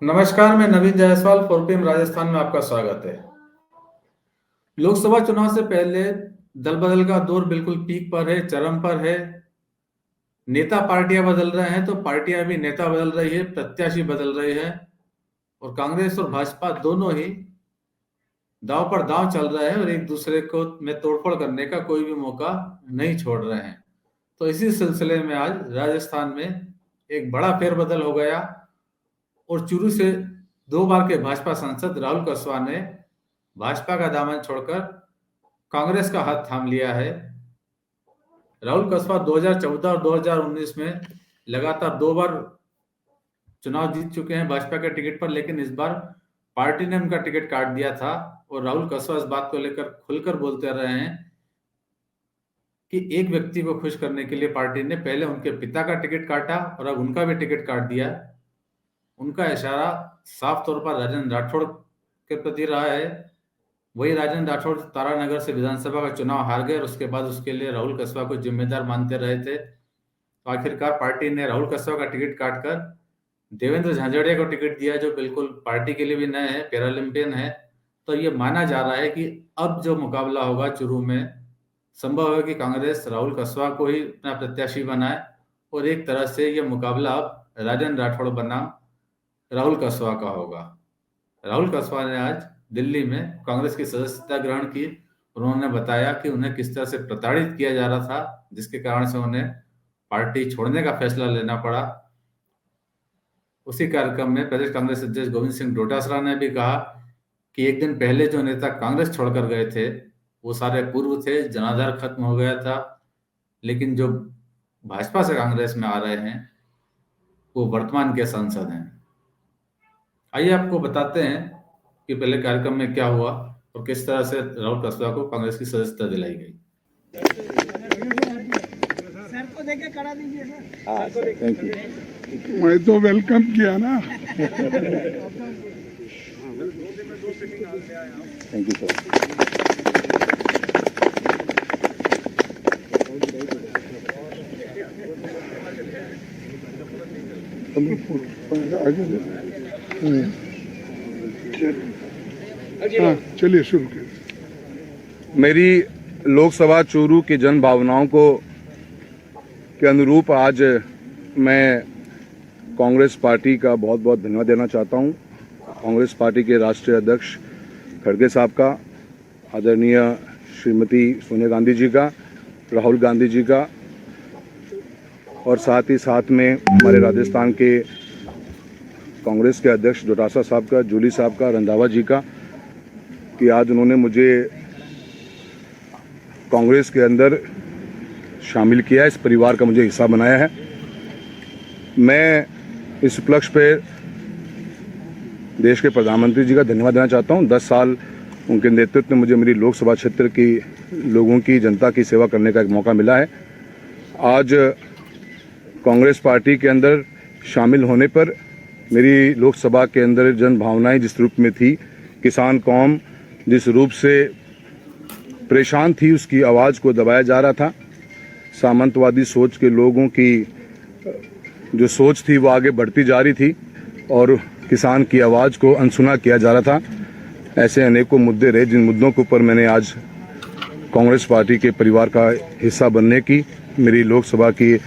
नमस्कार, मैं नवीन जायसवाल फोरपीएम राजस्थान में आपका स्वागत है। लोकसभा चुनाव से पहले दल बदल का दौर बिल्कुल पीक पर है, चरम पर है। नेता पार्टियां बदल रहे हैं तो पार्टियां भी नेता बदल रही है, प्रत्याशी बदल रहे हैं और कांग्रेस और भाजपा दोनों ही दांव पर दांव चल रहे हैं और एक दूसरे को में तोड़फोड़ करने का कोई भी मौका नहीं छोड़ रहे हैं। तो इसी सिलसिले में आज राजस्थान में एक बड़ा फेरबदल हो गया और चुरू से 2 बार के भाजपा सांसद राहुल कसवा ने भाजपा का दामन छोड़कर कांग्रेस का हाथ थाम लिया है। राहुल कसवा 2014 और 2019 में लगातार 2 बार चुनाव जीत चुके हैं भाजपा के टिकट पर, लेकिन इस बार पार्टी ने उनका टिकट काट दिया था और राहुल कसवा इस बात को लेकर खुलकर बोलते रहे हैं कि एक व्यक्ति को खुश करने के लिए पार्टी ने पहले उनके पिता का टिकट काटा और अब उनका भी टिकट काट दिया। उनका इशारा साफ तौर पर राजेंद्र राठौड़ के प्रति रहा है। वही राजेंद्र राठौड़ तारानगर से विधानसभा का चुनाव हार गए और उसके बाद उसके लिए राहुल कसवा को जिम्मेदार मानते रहे थे। तो आखिरकार पार्टी ने राहुल कसवा का टिकट काटकर देवेंद्र झांझड़िया को टिकट दिया, जो बिल्कुल पार्टी के लिए भी नए हैं, पैरालंपियन है। तो ये माना जा रहा है कि अब जो मुकाबला होगा चुरू में, संभव है कि कांग्रेस राहुल कसवा को ही अपना प्रत्याशी बनाए और एक तरह से ये मुकाबला अब राजेंद्र राठौड़ बनाम राहुल कसवा का होगा। राहुल कसवा ने आज दिल्ली में कांग्रेस की सदस्यता ग्रहण की। उन्होंने बताया कि उन्हें किस तरह से प्रताड़ित किया जा रहा था, जिसके कारण से उन्हें पार्टी छोड़ने का फैसला लेना पड़ा। उसी कार्यक्रम में प्रदेश कांग्रेस अध्यक्ष गोविंद सिंह डोटासरा ने भी कहा कि एक दिन पहले जो नेता कांग्रेस छोड़कर गए थे वो सारे पूर्व थे, जनाधार खत्म हो गया था, लेकिन जो भाजपा से कांग्रेस में आ रहे हैं वो वर्तमान के सांसद हैं। आइए आपको बताते हैं कि पहले कार्यक्रम में क्या हुआ और किस तरह से राहुल कसवा को कांग्रेस की सदस्यता दिलाई गई। सर को देके करा दीजिए सर। हाँ सर, थैंक यू। मैं तो वेलकम किया ना। Thank you sir. हाँ, चलिए शुरू करें। मेरी लोकसभा चूरू की जन भावनाओं को के अनुरूप आज मैं कांग्रेस पार्टी का बहुत बहुत धन्यवाद देना चाहता हूं। कांग्रेस पार्टी के राष्ट्रीय अध्यक्ष खड़गे साहब का, आदरणीय श्रीमती सोनिया गांधी जी का, राहुल गांधी जी का, और साथ ही साथ में हमारे राजस्थान के कांग्रेस के अध्यक्ष डोटासरा साहब का, जूली साहब का, रंधावा जी का, कि आज उन्होंने मुझे कांग्रेस के अंदर शामिल किया, इस परिवार का मुझे हिस्सा बनाया है। मैं इस उपलक्ष्य पे देश के प्रधानमंत्री जी का धन्यवाद देना चाहता हूं। 10 साल उनके नेतृत्व में मुझे मेरी लोकसभा क्षेत्र की लोगों की, जनता की सेवा करने का एक मौका मिला है। आज कांग्रेस पार्टी के अंदर शामिल होने पर मेरी लोकसभा के अंदर जन भावनाएं जिस रूप में थी, किसान कौम जिस रूप से परेशान थी, उसकी आवाज़ को दबाया जा रहा था। सामंतवादी सोच के लोगों की जो सोच थी वो आगे बढ़ती जा रही थी और किसान की आवाज़ को अनसुना किया जा रहा था। ऐसे अनेकों मुद्दे रहे जिन मुद्दों के ऊपर मैंने आज कांग्रेस पार्टी के परिवार का हिस्सा बनने की, मेरी लोकसभा की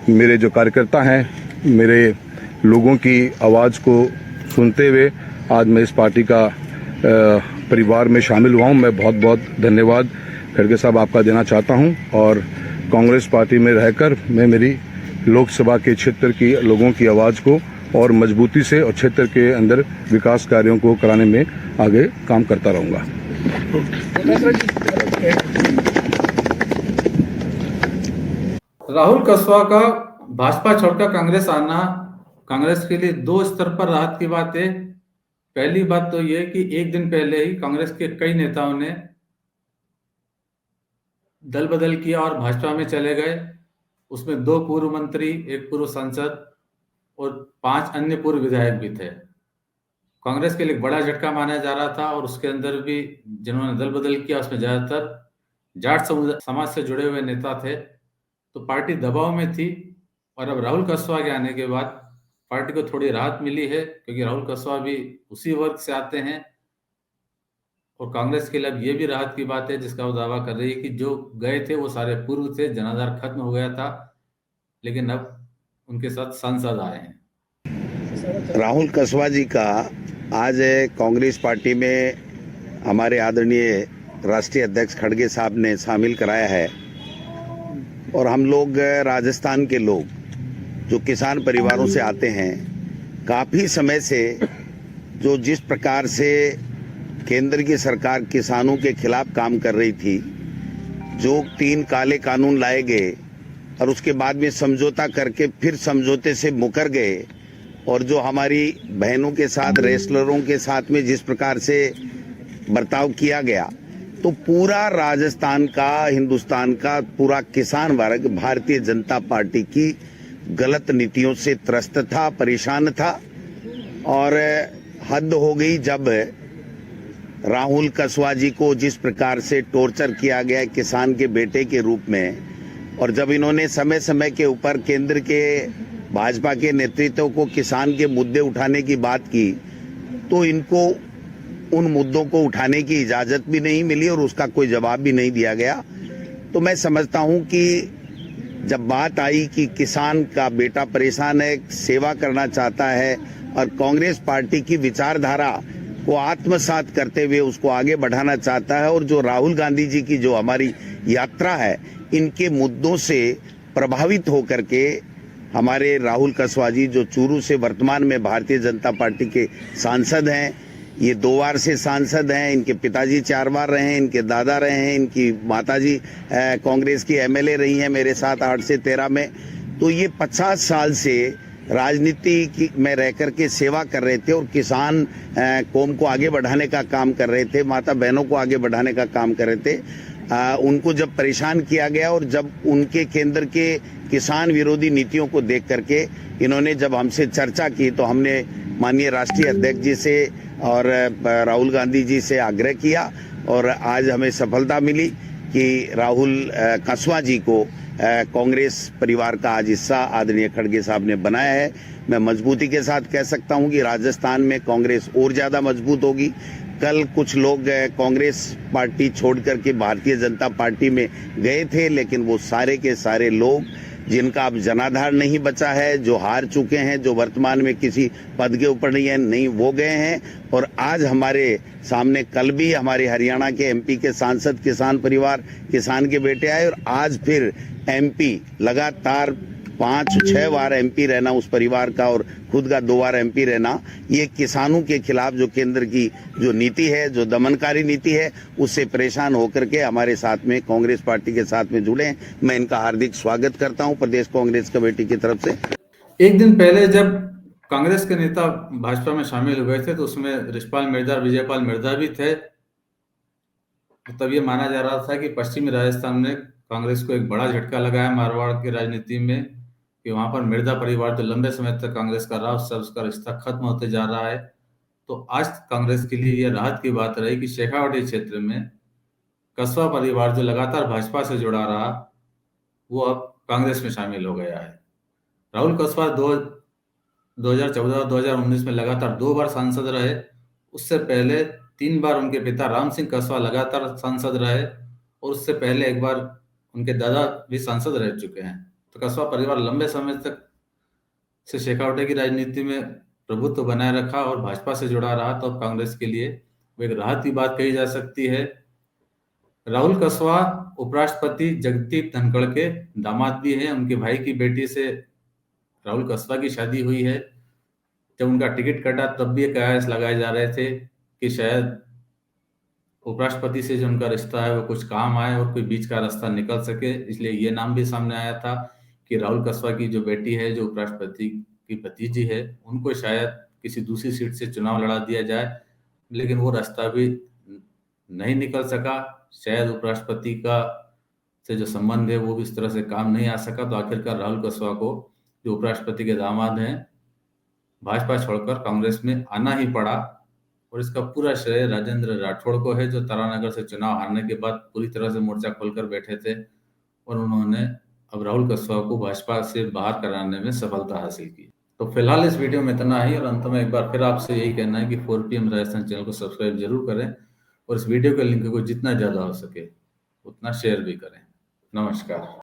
मेरे जो कार्यकर्ता हैं, मेरे लोगों की आवाज़ को सुनते हुए आज मैं इस पार्टी का परिवार में शामिल हुआ हूँ। मैं बहुत बहुत धन्यवाद खड़गे साहब आपका देना चाहता हूँ और कांग्रेस पार्टी में रहकर मैं मेरी लोकसभा के क्षेत्र की लोगों की आवाज़ को और मजबूती से और क्षेत्र के अंदर विकास कार्यों को कराने में आगे काम करता रहूँगा। राहुल कसवा का भाजपा छोड़कर कांग्रेस आना कांग्रेस के लिए 2 स्तर पर राहत की बात है। पहली बात तो यह कि एक दिन पहले ही कांग्रेस के कई नेताओं ने दल बदल किया और भाजपा में चले गए। उसमें 2 पूर्व मंत्री, 1 पूर्व सांसद और 5 अन्य पूर्व विधायक भी थे। कांग्रेस के लिए एक बड़ा झटका माना जा रहा था और उसके अंदर भी जिन्होंने दल बदल किया उसमें ज्यादातर जाट समाज से जुड़े हुए नेता थे। तो पार्टी दबाव में थी और अब राहुल कसवा के आने के बाद पार्टी को थोड़ी राहत मिली है, क्योंकि राहुल कसवा भी उसी वर्ग से आते हैं। और कांग्रेस के लिए अब ये भी राहत की बात है, जिसका वो दावा कर रही है कि जो गए थे वो सारे पूर्व थे, जनाधार खत्म हो गया था, लेकिन अब उनके साथ सांसद आए हैं। राहुल कसवा जी का आज कांग्रेस पार्टी में हमारे आदरणीय राष्ट्रीय अध्यक्ष खड़गे साहब ने शामिल कराया है। और हम लोग राजस्थान के लोग जो किसान परिवारों से आते हैं, काफ़ी समय से जो जिस प्रकार से केंद्र की सरकार किसानों के खिलाफ काम कर रही थी, जो 3 काले कानून लाए गए और उसके बाद में समझौता करके फिर समझौते से मुकर गए, और जो हमारी बहनों के साथ, रेसलरों के साथ में जिस प्रकार से बर्ताव किया गया, तो पूरा राजस्थान का, हिंदुस्तान का पूरा किसान वर्ग भारतीय जनता पार्टी की गलत नीतियों से त्रस्त था, परेशान था। और हद हो गई जब राहुल कसवा जी को जिस प्रकार से टॉर्चर किया गया किसान के बेटे के रूप में, और जब इन्होंने समय समय के ऊपर केंद्र के भाजपा के नेतृत्व को किसान के मुद्दे उठाने की बात की, तो इनको उन मुद्दों को उठाने की इजाजत भी नहीं मिली और उसका कोई जवाब भी नहीं दिया गया। तो मैं समझता हूं कि जब बात आई कि किसान का बेटा परेशान है, सेवा करना चाहता है और कांग्रेस पार्टी की विचारधारा को आत्मसात करते हुए उसको आगे बढ़ाना चाहता है, और जो राहुल गांधी जी की जो हमारी यात्रा है, इनके मुद्दों से प्रभावित होकर के हमारे राहुल कसवा जी, जो चूरू से वर्तमान में भारतीय जनता पार्टी के सांसद हैं, ये 2 बार से सांसद हैं, इनके पिताजी 4 बार रहे हैं, इनके दादा रहे हैं, इनकी माताजी कांग्रेस की एमएलए रही हैं मेरे साथ 8 से 13 में। तो ये 50 साल से राजनीति में रह कर के सेवा कर रहे थे और किसान कौम को आगे बढ़ाने का काम कर रहे थे, माता बहनों को आगे बढ़ाने का काम कर रहे थे। उनको जब परेशान किया गया और जब उनके केंद्र के किसान विरोधी नीतियों को देख करके इन्होंने जब हमसे चर्चा की, तो हमने माननीय राष्ट्रीय अध्यक्ष जी से और राहुल गांधी जी से आग्रह किया, और आज हमें सफलता मिली कि राहुल कसवा जी को कांग्रेस परिवार का आज हिस्सा आदरणीय खड़गे साहब ने बनाया है। मैं मजबूती के साथ कह सकता हूं कि राजस्थान में कांग्रेस और ज्यादा मजबूत होगी। कल कुछ लोग कांग्रेस पार्टी छोड़ करके भारतीय जनता पार्टी में गए थे, लेकिन वो सारे के सारे लोग जिनका अब जनाधार नहीं बचा है, जो हार चुके हैं, जो वर्तमान में किसी पद के ऊपर नहीं वो गए हैं। और आज हमारे सामने कल भी हमारे हरियाणा के एमपी के सांसद किसान परिवार, किसान के बेटे आए, और आज फिर एमपी लगातार 5-6 बार एमपी रहना उस परिवार का, और खुद का 2 बार एमपी रहना, ये किसानों के खिलाफ जो केंद्र की जो नीति है, जो दमनकारी नीति है, उससे परेशान होकर के हमारे साथ में कांग्रेस पार्टी के साथ में जुड़े हैं। मैं इनका हार्दिक स्वागत करता हूं प्रदेश कांग्रेस कमेटी की तरफ से। एक दिन पहले जब कांग्रेस के नेता भाजपा में शामिल हुए थे, तो उसमें रिछपाल मिर्जा और विजयपाल मिर्जा भी थे। तब ये माना जा रहा था कि पश्चिमी राजस्थान में कांग्रेस को एक बड़ा झटका लगा है मारवाड़ की राजनीति में, कि वहां पर मिर्जा परिवार जो लंबे समय तक कांग्रेस का रहा, उससे उसका रिश्ता खत्म होते जा रहा है। तो आज कांग्रेस के लिए यह राहत की बात रही कि शेखावाटी क्षेत्र में कसवा परिवार जो लगातार भाजपा से जुड़ा रहा, वो अब कांग्रेस में शामिल हो गया है। राहुल कसवा 2014 और 2019 में लगातार 2 बार सांसद रहे। उससे पहले 3 बार उनके पिता राम सिंह कसवा लगातार सांसद रहे, और उससे पहले 1 बार उनके दादा भी सांसद रह चुके हैं। तो कसवा परिवार लंबे समय तक से शेखावटी की राजनीति में प्रभुत्व बनाए रखा और भाजपा से जुड़ा रहा, तो अब कांग्रेस के लिए वो एक राहत की बात कही जा सकती है। राहुल कसवा उपराष्ट्रपति जगदीप धनखड़ के दामाद भी हैं। उनके भाई की बेटी से राहुल कसवा की शादी हुई है। जब उनका टिकट कटा, तब भी कयास लगाए जा रहे थे कि शायद उपराष्ट्रपति से जो उनका रिश्ता है वो कुछ काम आए और कोई बीच का रास्ता निकल सके। इसलिए ये नाम भी सामने आया था कि राहुल कसवा की जो बेटी है, जो उपराष्ट्रपति की भतीजी है, उनको शायद किसी दूसरी सीट से चुनाव लड़ा दिया जाए, लेकिन वो रास्ता भी नहीं निकल सका। शायद उपराष्ट्रपति का से जो संबंध है वो भी इस तरह से काम नहीं आ सका। तो आखिरकार राहुल कसवा को, जो उपराष्ट्रपति के दामाद हैं, भाजपा छोड़कर कांग्रेस में आना ही पड़ा। और इसका पूरा श्रेय राजेंद्र राठौड़ को है, जो तारानगर से चुनाव हारने के बाद पूरी तरह से मोर्चा खोलकर बैठे थे, और उन्होंने अब राहुल कसवा को भाजपा से बाहर कराने में सफलता हासिल की। तो फिलहाल इस वीडियो में इतना ही, और अंत में एक बार फिर आपसे यही कहना है कि 4PM राजस्थान चैनल को सब्सक्राइब जरूर करें और इस वीडियो के लिंक को जितना ज़्यादा हो सके उतना शेयर भी करें। नमस्कार।